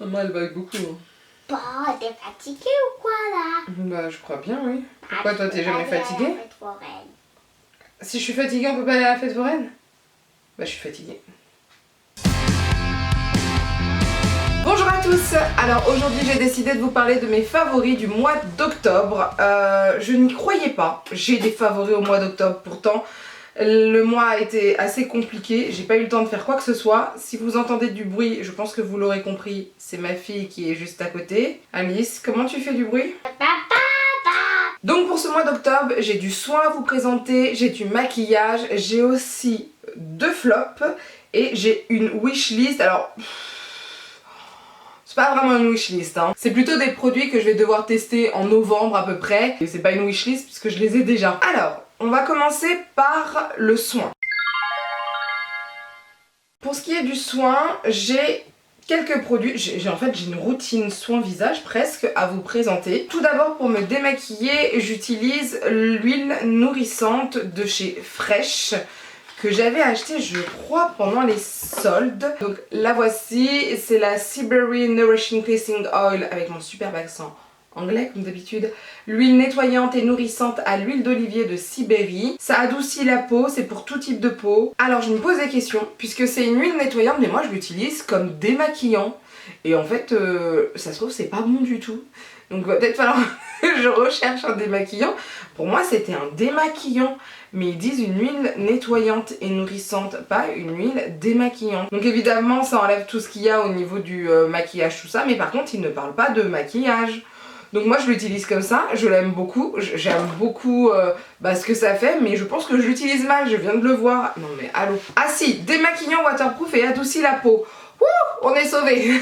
Maman, elle bague beaucoup. Hein. Bah, t'es fatiguée ou quoi là? Bah, je crois bien, oui. Pourquoi toi, t'es jamais fatiguée? fatiguée? Si je suis fatiguée, on peut pas aller à la fête foraine? Bah, je suis fatiguée. Bonjour à tous. Alors aujourd'hui j'ai décidé de vous parler de mes favoris du mois d'octobre. Je n'y croyais pas, j'ai des favoris au mois d'octobre, pourtant le mois a été assez compliqué, j'ai pas eu le temps de faire quoi que ce soit. Si vous entendez du bruit, je pense que vous l'aurez compris, c'est ma fille qui est juste à côté. Alice, comment tu fais du bruit? Donc pour ce mois d'octobre, j'ai du soin à vous présenter, j'ai du maquillage, j'ai aussi 2 flops et j'ai une wishlist. Alors c'est pas vraiment une wishlist, hein. C'est plutôt des produits que je vais devoir tester en novembre à peu près. Et c'est pas une wishlist puisque je les ai déjà. Alors, on va commencer par le soin. Pour ce qui est du soin, j'ai quelques produits. J'ai une routine soin visage presque à vous présenter. Tout d'abord, pour me démaquiller, j'utilise l'huile nourrissante de chez Fresh, que j'avais acheté je crois pendant les soldes. Donc la voici, c'est la Seaberry Nourishing Cleansing Oil avec mon superbe accent anglais comme d'habitude. L'huile nettoyante et nourrissante à l'huile d'olivier de Seaberry. Ça adoucit la peau, c'est pour tout type de peau. Alors je me pose des questions, puisque c'est une huile nettoyante mais moi je l'utilise comme démaquillant. Et en fait, ça se trouve c'est pas bon du tout. Donc va peut-être falloir que je recherche un démaquillant. Pour moi c'était un démaquillant. Mais ils disent une huile nettoyante et nourrissante, pas une huile démaquillante. Donc évidemment ça enlève tout ce qu'il y a au niveau du maquillage, tout ça, mais par contre ils ne parlent pas de maquillage. Donc moi je l'utilise comme ça, je l'aime beaucoup, j'aime beaucoup ce que ça fait, mais je pense que je l'utilise mal, je viens de le voir. Non mais allô. Ah si, démaquillant waterproof et adoucit la peau. Ouh, on est sauvés.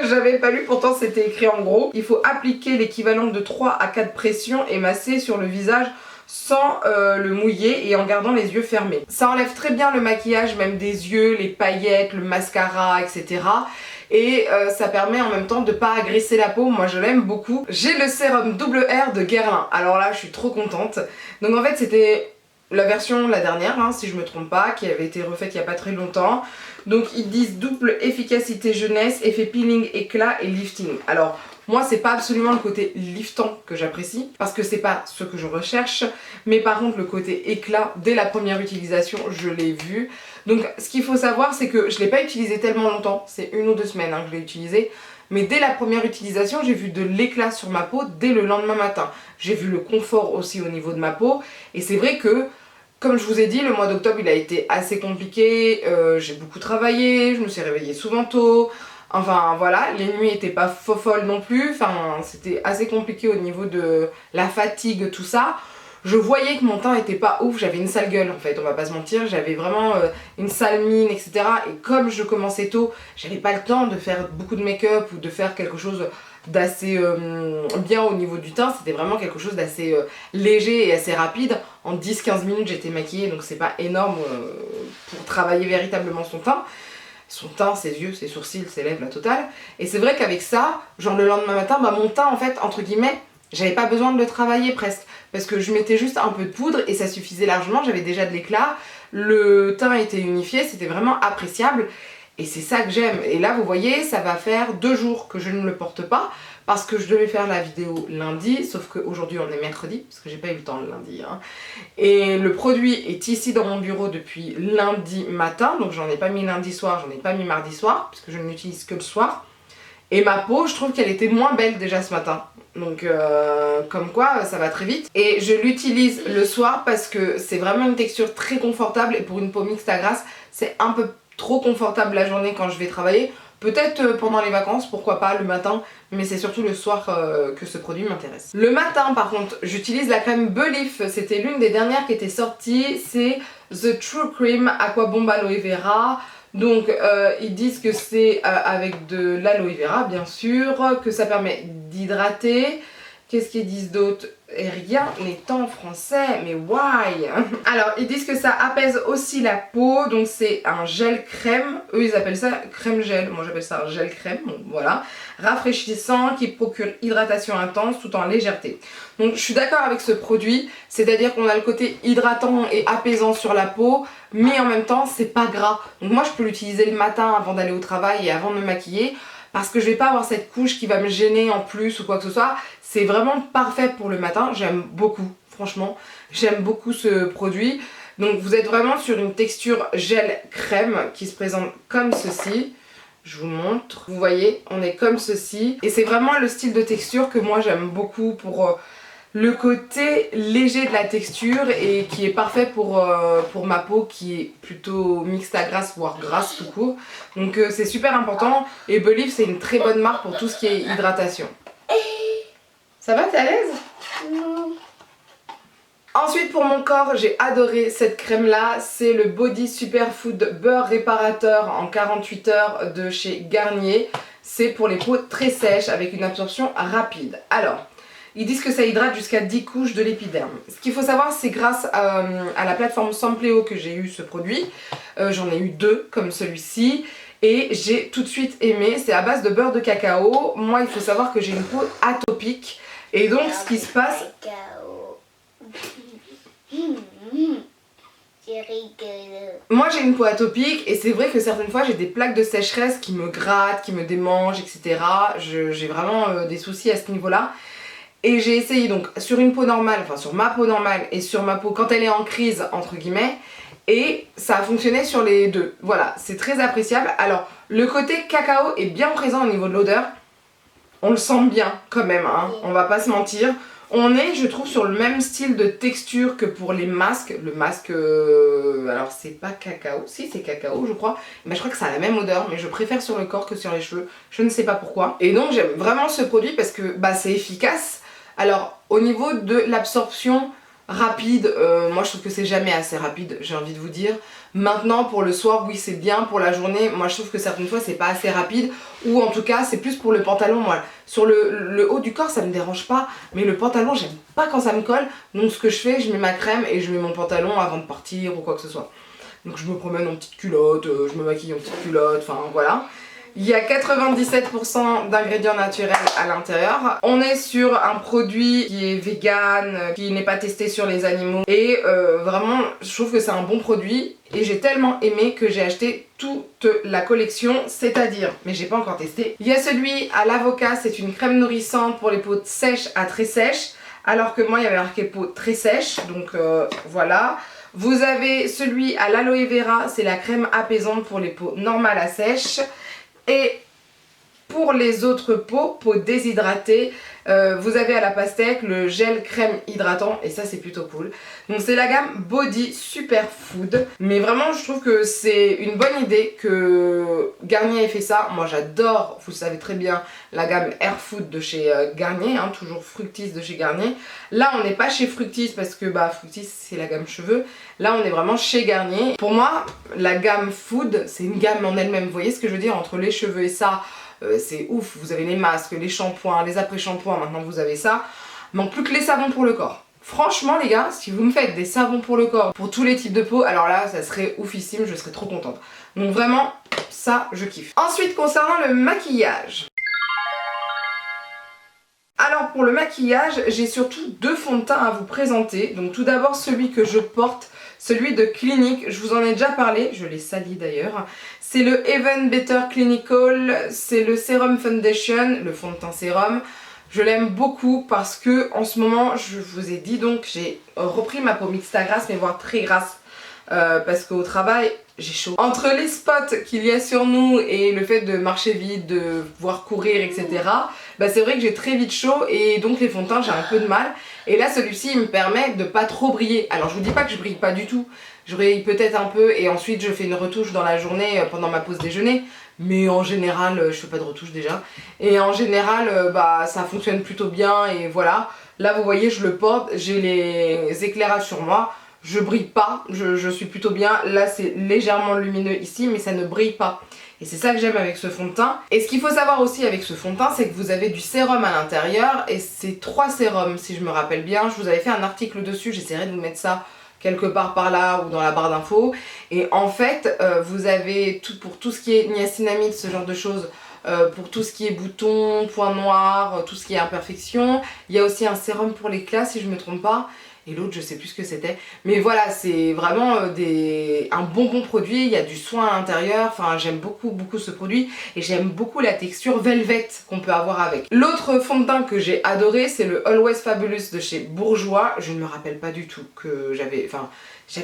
J'avais pas lu, pourtant c'était écrit en gros. Il faut appliquer l'équivalent de 3 à 4 pressions et masser sur le visage sans le mouiller et en gardant les yeux fermés. Ça enlève très bien le maquillage, même des yeux, les paillettes, le mascara, etc. Et ça permet en même temps de pas agresser la peau, moi je l'aime beaucoup. J'ai le sérum double R de Guerlain, alors là je suis trop contente. Donc en fait c'était la version, la dernière, hein, si je me trompe pas, qui avait été refaite il y a pas très longtemps. Donc ils disent double efficacité jeunesse, effet peeling, éclat et lifting. Alors moi c'est pas absolument le côté liftant que j'apprécie, parce que c'est pas ce que je recherche, mais par contre le côté éclat, dès la première utilisation je l'ai vu. Donc ce qu'il faut savoir c'est que je l'ai pas utilisé tellement longtemps, c'est 1 ou 2 semaines que je l'ai utilisé, mais dès la première utilisation j'ai vu de l'éclat sur ma peau dès le lendemain matin. J'ai vu le confort aussi au niveau de ma peau, et c'est vrai que comme je vous ai dit, le mois d'octobre il a été assez compliqué, j'ai beaucoup travaillé, je me suis réveillée souvent tôt. Enfin voilà, les nuits étaient pas folles non plus, enfin c'était assez compliqué au niveau de la fatigue, tout ça. Je voyais que mon teint était pas ouf, j'avais une sale gueule en fait, on va pas se mentir, j'avais vraiment une sale mine, etc. Et comme je commençais tôt, j'avais pas le temps de faire beaucoup de make-up ou de faire quelque chose d'assez bien au niveau du teint. C'était vraiment quelque chose d'assez léger et assez rapide. En 10-15 minutes j'étais maquillée, donc c'est pas énorme pour travailler véritablement son teint. Son teint, ses yeux, ses sourcils, ses lèvres, la totale. Et c'est vrai qu'avec ça, genre le lendemain matin, mon teint en fait, entre guillemets, j'avais pas besoin de le travailler presque. Parce que je mettais juste un peu de poudre et ça suffisait largement, j'avais déjà de l'éclat. Le teint était unifié, c'était vraiment appréciable. Et c'est ça que j'aime. Et là vous voyez, ça va faire 2 jours que je ne le porte pas. Parce que je devais faire la vidéo lundi, sauf qu'aujourd'hui on est mercredi, parce que j'ai pas eu le temps le lundi. Hein. Et le produit est ici dans mon bureau depuis lundi matin, donc j'en ai pas mis lundi soir, j'en ai pas mis mardi soir, puisque je ne l'utilise que le soir. Et ma peau, je trouve qu'elle était moins belle déjà ce matin. Donc comme quoi ça va très vite. Et je l'utilise le soir parce que c'est vraiment une texture très confortable, et pour une peau mixte à grasse, c'est un peu trop confortable la journée quand je vais travailler. Peut-être pendant les vacances, pourquoi pas le matin, mais c'est surtout le soir que ce produit m'intéresse. Le matin par contre, j'utilise la crème Belif, c'était l'une des dernières qui était sortie, c'est The True Cream Aqua Bomb Aloe Vera. Donc ils disent que c'est avec de l'aloe vera bien sûr, que ça permet d'hydrater. Qu'est-ce qu'ils disent d'autre? Et rien n'est en français, mais why? Alors ils disent que ça apaise aussi la peau, donc c'est un gel crème, eux ils appellent ça crème gel, moi j'appelle ça un gel crème, bon, voilà, rafraîchissant qui procure hydratation intense tout en légèreté. Donc je suis d'accord avec ce produit, c'est-à-dire qu'on a le côté hydratant et apaisant sur la peau, mais en même temps c'est pas gras. Donc moi je peux l'utiliser le matin avant d'aller au travail et avant de me maquiller. parce que je vais pas avoir cette couche qui va me gêner en plus ou quoi que ce soit. C'est vraiment parfait pour le matin, j'aime beaucoup, franchement, j'aime beaucoup ce produit. Donc vous êtes vraiment sur une texture gel crème qui se présente comme ceci. Je vous montre, vous voyez, on est comme ceci. Et c'est vraiment le style de texture que moi j'aime beaucoup pour le côté léger de la texture et qui est parfait pour ma peau qui est plutôt mixte à grasse, voire grasse tout court. Donc c'est super important et Belif c'est une très bonne marque pour tout ce qui est hydratation. Ça va, t'es à l'aise? Non. Ensuite pour mon corps, j'ai adoré cette crème là, c'est le Body Superfood Beurre Réparateur en 48 heures de chez Garnier. C'est pour les peaux très sèches avec une absorption rapide. Alors, ils disent que ça hydrate jusqu'à 10 couches de l'épiderme. Ce qu'il faut savoir, c'est grâce à la plateforme Sampleo que j'ai eu ce produit. J'en ai eu 2 comme celui-ci. Et j'ai tout de suite aimé. C'est à base de beurre de cacao. Moi, il faut savoir que j'ai une peau atopique. Et donc, ce qui se passe... Moi j'ai une peau atopique et c'est vrai que certaines fois j'ai des plaques de sécheresse qui me grattent, qui me démangent, etc. J'ai vraiment des soucis à ce niveau-là. Et j'ai essayé donc sur une peau normale, enfin sur ma peau normale et sur ma peau quand elle est en crise entre guillemets. Et ça a fonctionné sur les deux. Voilà, c'est très appréciable. Alors le côté cacao est bien présent au niveau de l'odeur. On le sent bien quand même, hein, on va pas se mentir. On est, je trouve, sur le même style de texture que pour les masques. Le masque, alors c'est pas cacao, si c'est cacao je crois. Mais je crois que ça a la même odeur, mais je préfère sur le corps que sur les cheveux. Je ne sais pas pourquoi. Et donc j'aime vraiment ce produit parce que bah, c'est efficace. Alors au niveau de l'absorption rapide, moi je trouve que c'est jamais assez rapide, j'ai envie de vous dire. Maintenant pour le soir, oui c'est bien, pour la journée, moi je trouve que certaines fois c'est pas assez rapide. Ou en tout cas c'est plus pour le pantalon, moi. Sur le haut du corps ça me dérange pas, mais le pantalon j'aime pas quand ça me colle. Donc ce que je fais, je mets ma crème et je mets mon pantalon avant de partir ou quoi que ce soit. Donc je me promène en petite culotte, je me maquille en petite culotte, enfin voilà. Il y a 97% d'ingrédients naturels à l'intérieur. On est sur un produit qui est vegan, qui n'est pas testé sur les animaux. Et vraiment, je trouve que c'est un bon produit. Et j'ai tellement aimé que j'ai acheté toute la collection, c'est-à-dire, mais j'ai pas encore testé. Il y a celui à l'avocat, c'est une crème nourrissante pour les peaux sèches à très sèches. Alors que moi, il y avait marqué peau très sèche, donc voilà. Vous avez celui à l'aloe vera, c'est la crème apaisante pour les peaux normales à sèches. Et pour les autres peaux déshydratées, vous avez à la pastèque le gel crème hydratant et ça c'est plutôt cool. Donc c'est la gamme Body Superfood. Mais vraiment je trouve que c'est une bonne idée que Garnier ait fait ça. Moi j'adore, vous le savez très bien, la gamme Air Food de chez Garnier, hein, toujours Fructis de chez Garnier. Là on n'est pas chez Fructis parce que bah, Fructis c'est la gamme cheveux. Là on est vraiment chez Garnier. Pour moi la gamme Food c'est une gamme en elle-même. Vous voyez ce que je veux dire, entre les cheveux et ça. C'est ouf, vous avez les masques, les shampoings, les après-shampoings, maintenant vous avez ça. Manque plus que les savons pour le corps. Franchement les gars, si vous me faites des savons pour le corps, pour tous les types de peau, alors là ça serait oufissime, je serais trop contente. Donc vraiment, ça je kiffe. Ensuite concernant le maquillage. Alors pour le maquillage, j'ai surtout 2 fonds de teint à vous présenter. Donc tout d'abord celui que je porte, celui de Clinique, je vous en ai déjà parlé, je l'ai sali d'ailleurs. C'est le Even Better Clinical, c'est le Serum Foundation, le fond de teint sérum. Je l'aime beaucoup parce que en ce moment, je vous ai dit donc, j'ai repris ma peau mixte à grasse mais voire très grasse. Parce qu'au travail j'ai chaud. Entre les spots qu'il y a sur nous et le fait de marcher vite, de pouvoir courir etc, bah c'est vrai que j'ai très vite chaud et donc les fonds de teint j'ai un peu de mal. Et là celui-ci il me permet de pas trop briller. Alors je vous dis pas que je brille pas du tout, je brille peut-être un peu et ensuite je fais une retouche dans la journée pendant ma pause déjeuner. Mais en général je fais pas de retouche déjà. Et en général bah ça fonctionne plutôt bien et voilà. Là vous voyez je le porte, j'ai les éclairages sur moi. Je brille pas, je suis plutôt bien. Là c'est légèrement lumineux ici mais ça ne brille pas. Et c'est ça que j'aime avec ce fond de teint. Et ce qu'il faut savoir aussi avec ce fond de teint, c'est que vous avez du sérum à l'intérieur. Et c'est 3 sérums si je me rappelle bien. Je vous avais fait un article dessus, j'essaierai de vous mettre ça quelque part par là ou dans la barre d'infos. Et en fait vous avez tout, pour tout ce qui est niacinamide, ce genre de choses. Pour tout ce qui est boutons, points noirs, tout ce qui est imperfection. Il y a aussi un sérum pour l'éclat si je me trompe pas. et l'autre je sais plus ce que c'était. Mais voilà, c'est vraiment un bon produit, il y a du soin à l'intérieur, enfin j'aime beaucoup ce produit et j'aime beaucoup la texture velvet qu'on peut avoir avec. L'autre fond de teint que j'ai adoré, c'est le Always Fabulous de chez Bourjois. Je ne me rappelle pas du tout que j'avais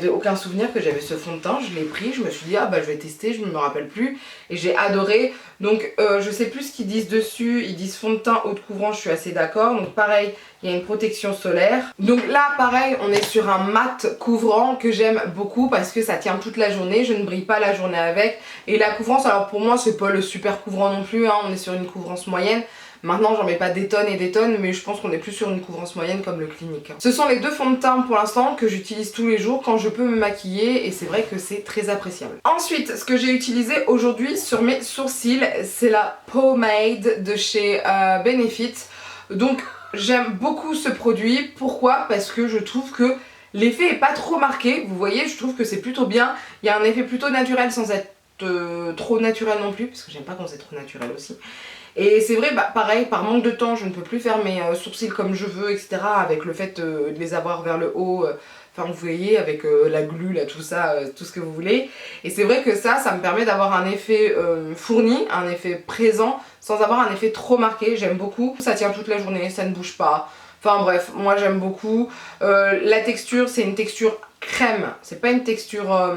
aucun souvenir que j'avais ce fond de teint, je l'ai pris, je me suis dit ah bah je vais tester, je ne me rappelle plus et j'ai adoré. Donc je sais plus ce qu'ils disent dessus, ils disent fond de teint haute couvrance, je suis assez d'accord. Donc pareil, il y a une protection solaire. Donc là pareil, on est sur un mat couvrant que j'aime beaucoup parce que ça tient toute la journée, je ne brille pas la journée avec. Et la couvrance, alors pour moi c'est pas le super couvrant non plus, hein, on est sur une couvrance moyenne. Maintenant j'en mets pas des tonnes et des tonnes, mais je pense qu'on est plus sur une couvrance moyenne comme le Clinique. Ce sont les deux fonds de teint pour l'instant que j'utilise tous les jours quand je peux me maquiller et c'est vrai que c'est très appréciable. Ensuite, ce que j'ai utilisé aujourd'hui sur mes sourcils, c'est la Pomade de chez Benefit. Donc j'aime beaucoup ce produit. Pourquoi? Parce que je trouve que l'effet est pas trop marqué. Vous voyez, je trouve que c'est plutôt bien. Il y a un effet plutôt naturel sans être trop naturel non plus, parce que j'aime pas quand c'est trop naturel aussi. Et c'est vrai, bah pareil, par manque de temps, je ne peux plus faire mes sourcils comme je veux, etc. Avec le fait de les avoir vers le haut, enfin vous voyez, avec la glu, là, tout ça, tout ce que vous voulez. Et c'est vrai que ça me permet d'avoir un effet fourni, un effet présent, sans avoir un effet trop marqué, j'aime beaucoup. Ça tient toute la journée, ça ne bouge pas. Enfin bref, moi j'aime beaucoup. La texture, c'est une texture crème, c'est pas une texture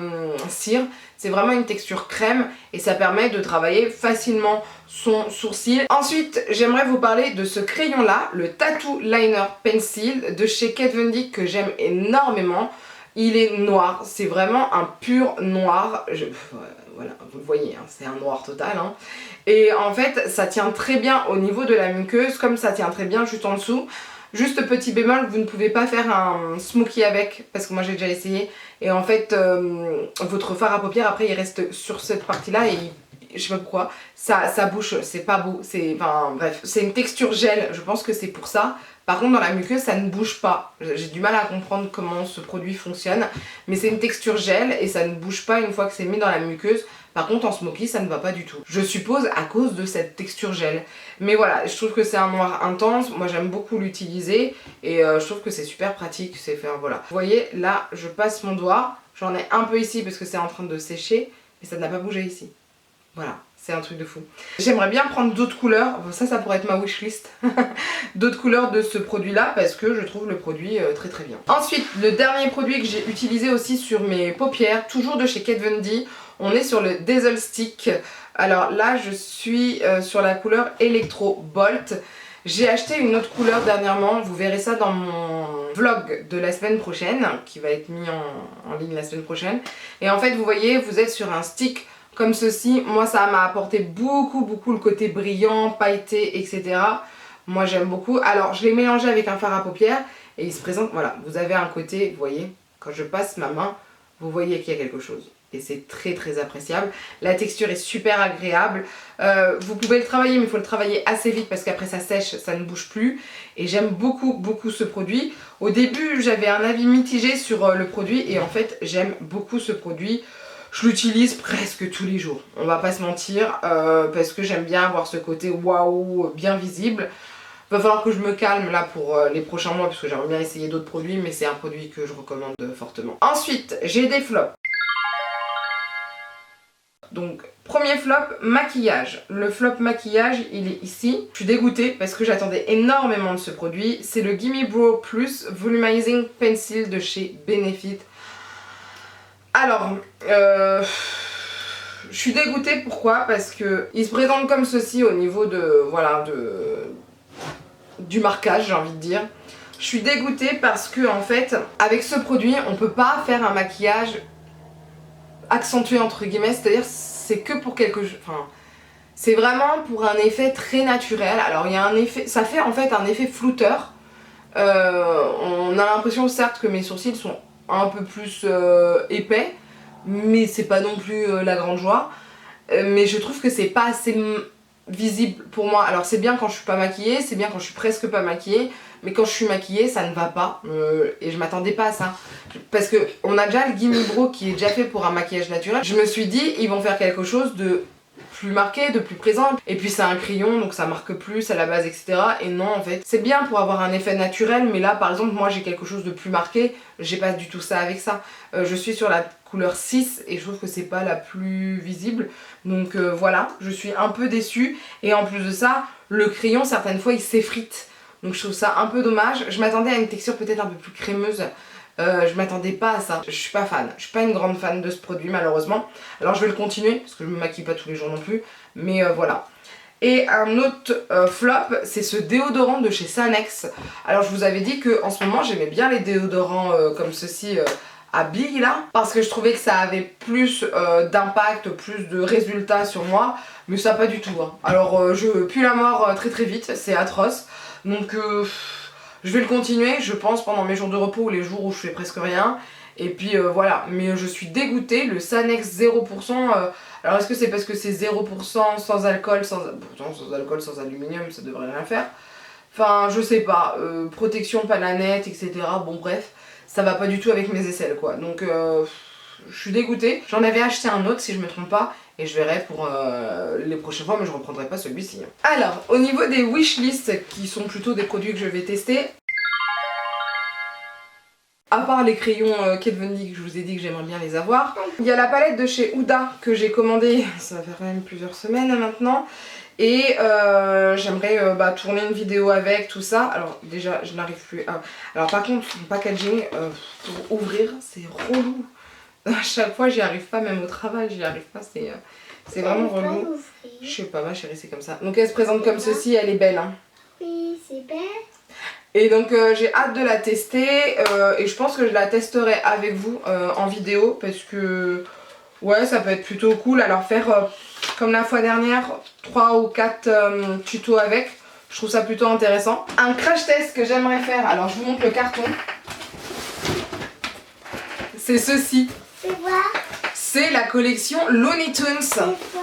cire, c'est vraiment une texture crème et ça permet de travailler facilement son sourcil. Ensuite, j'aimerais vous parler de ce crayon là, le Tattoo Liner Pencil de chez Kat Von D que j'aime énormément. Il est noir, c'est vraiment un pur noir. Voilà, vous le voyez, hein, c'est un noir total. Hein. Et en fait, ça tient très bien au niveau de la muqueuse, comme ça tient très bien juste en dessous. Juste petit bémol, vous ne pouvez pas faire un smokey avec, parce que moi j'ai déjà essayé. Et en fait, votre fard à paupières, après il reste sur cette partie-là et je sais pas pourquoi, ça bouche, c'est pas beau. Enfin bref, c'est une texture gel, je pense que c'est pour ça. Par contre dans la muqueuse ça ne bouge pas, j'ai du mal à comprendre comment ce produit fonctionne. Mais c'est une texture gel et ça ne bouge pas une fois que c'est mis dans la muqueuse. Par contre en smoky ça ne va pas du tout. Je suppose à cause de cette texture gel. Mais voilà, je trouve que c'est un noir intense, moi j'aime beaucoup l'utiliser. Et je trouve que c'est super pratique, c'est faire voilà. Vous voyez là je passe mon doigt, j'en ai un peu ici parce que c'est en train de sécher. Mais ça n'a pas bougé ici. Voilà, c'est un truc de fou. J'aimerais bien prendre d'autres couleurs, ça pourrait être ma wishlist. D'autres couleurs de ce produit là parce que je trouve le produit très très bien. Ensuite, le dernier produit que j'ai utilisé aussi sur mes paupières, toujours de chez Kat Von D, on est sur le Dazzle Stick. Alors là je suis sur la couleur Electro Bolt. J'ai acheté une autre couleur dernièrement, vous verrez ça dans mon vlog de la semaine prochaine, qui va être mis en ligne la semaine prochaine. Et en fait vous voyez, vous êtes sur un stick comme ceci. Moi ça m'a apporté beaucoup le côté brillant, pailleté, etc. Moi j'aime beaucoup. Alors je l'ai mélangé avec un fard à paupières et il se présente, voilà, vous avez un côté, vous voyez, quand je passe ma main, vous voyez qu'il y a quelque chose. Et c'est très très appréciable. La texture est super agréable. Vous pouvez le travailler mais il faut le travailler assez vite parce qu'après ça sèche, ça ne bouge plus. Et j'aime beaucoup ce produit. Au début j'avais un avis mitigé sur le produit et en fait j'aime beaucoup ce produit. Je l'utilise presque tous les jours, on va pas se mentir, parce que j'aime bien avoir ce côté waouh bien visible. Va falloir que je me calme là pour les prochains mois parce que j'aimerais bien essayer d'autres produits, mais c'est un produit que je recommande fortement. Ensuite, j'ai des flops. Donc, premier flop, maquillage. Le flop maquillage, il est ici. Je suis dégoûtée parce que j'attendais énormément de ce produit. C'est le Gimme Brow Plus Volumizing Pencil de chez Benefit. Alors, je suis dégoûtée, pourquoi? Parce que il se présente comme ceci au niveau de, voilà, du marquage, j'ai envie de dire. Je suis dégoûtée parce que en fait, avec ce produit, on peut pas faire un maquillage accentué entre guillemets, c'est-à-dire c'est que pour quelque chose, enfin, c'est vraiment pour un effet très naturel. Alors il y a un effet, ça fait en fait un effet flouteur. On a l'impression certes que mes sourcils sont un peu plus épais, mais c'est pas non plus la grande joie. Mais je trouve que c'est pas assez visible pour moi. Alors c'est bien quand je suis pas maquillée, c'est bien quand je suis presque pas maquillée, mais quand je suis maquillée ça ne va pas. Et je m'attendais pas à ça. Parce que on a déjà le Gimme Brow qui est déjà fait pour un maquillage naturel. Je me suis dit ils vont faire quelque chose de plus marquée, de plus présente. Et puis c'est un crayon donc ça marque plus à la base, etc. Et non, en fait c'est bien pour avoir un effet naturel, mais là par exemple moi j'ai quelque chose de plus marqué, j'ai pas du tout ça avec ça. Je suis sur la couleur 6 et je trouve que c'est pas la plus visible, donc voilà, je suis un peu déçue. Et en plus de ça, le crayon certaines fois il s'effrite, donc je trouve ça un peu dommage. Je m'attendais à une texture peut-être un peu plus crémeuse. Je m'attendais pas à ça, je suis pas fan, je suis pas une grande fan de ce produit malheureusement. Alors je vais le continuer parce que je me maquille pas tous les jours non plus, mais voilà. Et un autre flop, c'est ce déodorant de chez Sanex. Alors je vous avais dit que en ce moment j'aimais bien les déodorants comme ceci à billes là, parce que je trouvais que ça avait plus d'impact, plus de résultats sur moi, mais ça pas du tout hein. Alors je pue la mort très très vite, c'est atroce, donc je vais le continuer je pense pendant mes jours de repos ou les jours où je fais presque rien. Et puis voilà, mais je suis dégoûtée, le Sanex 0%, alors est-ce que c'est parce que c'est 0% sans alcool, pourtant sans alcool, sans aluminium, ça devrait rien faire. Enfin je sais pas, protection pas la nette, etc. Bon bref, ça va pas du tout avec mes aisselles quoi, donc je suis dégoûtée. J'en avais acheté un autre si je me trompe pas, et je verrai pour les prochaines fois, mais je reprendrai pas celui-ci. Alors, au niveau des wishlists, qui sont plutôt des produits que je vais tester, à part les crayons Kate Von D que je vous ai dit que j'aimerais bien les avoir, il y a la palette de chez Huda que j'ai commandée, ça va faire quand même plusieurs semaines maintenant, et j'aimerais tourner une vidéo avec tout ça. Alors déjà je n'arrive plus à... Alors par contre le packaging pour ouvrir c'est relou. À chaque fois j'y arrive pas, même au travail j'y arrive pas, c'est vraiment relou. Je sais pas ma chérie, c'est comme ça. Donc elle se présente comme ceci, elle est belle hein. Oui, c'est belle. Et donc j'ai hâte de la tester et je pense que je la testerai avec vous en vidéo parce que ouais ça peut être plutôt cool. Alors faire comme la fois dernière 3 ou 4 tutos avec, je trouve ça plutôt intéressant. Un crash test que j'aimerais faire, alors je vous montre le carton. C'est ceci. C'est quoi? C'est la collection Looney Tunes. C'est quoi?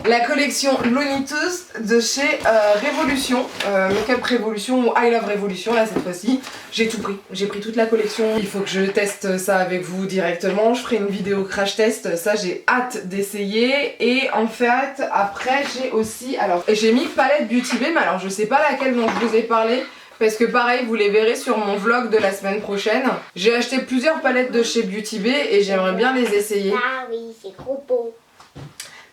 La collection Looney Tunes de chez Révolution, Make-up Révolution ou I Love Révolution là cette fois-ci. J'ai tout pris, j'ai pris toute la collection. Il faut que je teste ça avec vous directement. Je ferai une vidéo crash test, ça j'ai hâte d'essayer. Et en fait après j'ai aussi, alors j'ai mis palette Beauty Bay, mais alors je sais pas laquelle dont je vous ai parlé. Parce que pareil, vous les verrez sur mon vlog de la semaine prochaine. J'ai acheté plusieurs palettes de chez Beauty Bay et j'aimerais bien les essayer. Ah oui, c'est trop beau.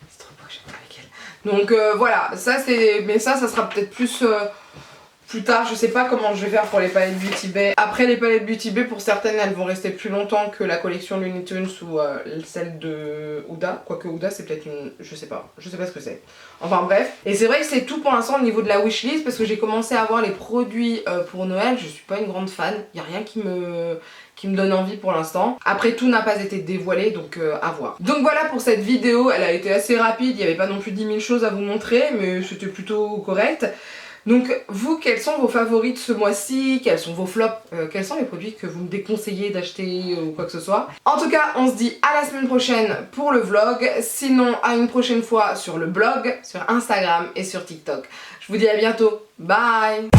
C'est trop beau, j'aime avec elle. Donc voilà, ça c'est... Mais ça sera peut-être plus tard. Je sais pas comment je vais faire pour les palettes Beauty Bay. Après les palettes Beauty Bay, pour certaines, elles vont rester plus longtemps que la collection Looney Tunes ou celle de Huda. Quoique Huda c'est peut-être une... Je sais pas ce que c'est. Enfin bref. Et c'est vrai que c'est tout pour l'instant au niveau de la wishlist parce que j'ai commencé à voir les produits pour Noël. Je suis pas une grande fan. Il n'y a rien qui me donne envie pour l'instant. Après tout n'a pas été dévoilé donc à voir. Donc voilà pour cette vidéo. Elle a été assez rapide. Il n'y avait pas non plus 10 000 choses à vous montrer mais c'était plutôt correct. Donc vous, quels sont vos favoris de ce mois-ci? Quels sont vos flops? Quels sont les produits que vous me déconseillez d'acheter ou quoi que ce soit? En tout cas, on se dit à la semaine prochaine pour le vlog. Sinon, à une prochaine fois sur le blog, sur Instagram et sur TikTok. Je vous dis à bientôt. Bye!